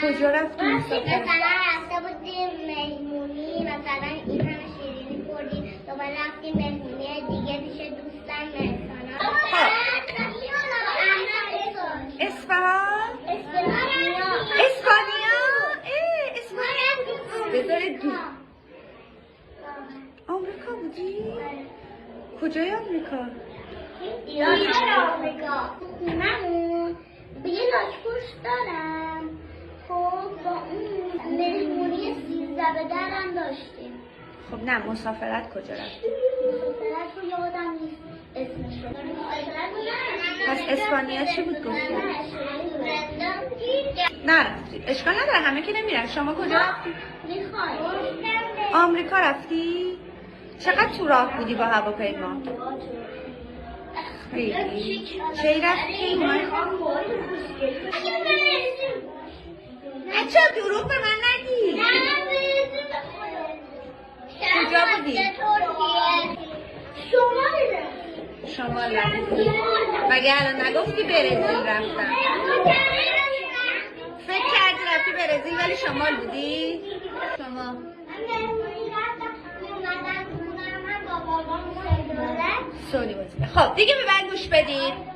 کجا رفتی مثلا رفته بودیم مهمونی، مثلا این همه شیرینی خوردیم، دوباره رفتیم مهمونی دیگه پیش دوستم مهسانا. اصفهان؟ اسپانیا؟ اسپانیا بذاره دو آمریکا بودی؟ کجای آمریکا؟ ایران آمریکا. من به یه لاک‌پشت دارم، خب با اون مهمونی 13 به درم داشتیم. خب نه مسافرت کجا رفتی؟ مسافرت رو یادم نیست اسمش رو. پس اسپانیا چی بود گفتی؟ نرفتی اشکال نداره همه که نمیرن. شما کجا رفتی؟ میخوای آمریکا رفتی؟ چقدر تو راه بودی با هواپیما؟ خیلی کی رفتی؟ بچه دروغ به من نگی. کجا بودی؟ شمال رفتی؟ مگه الان نگفتی برزیل رفتم؟ فکر کردی رفتی برزیل ولی شمال بودی؟ شما سونی بازی. خب دیگه به من گوش بدید.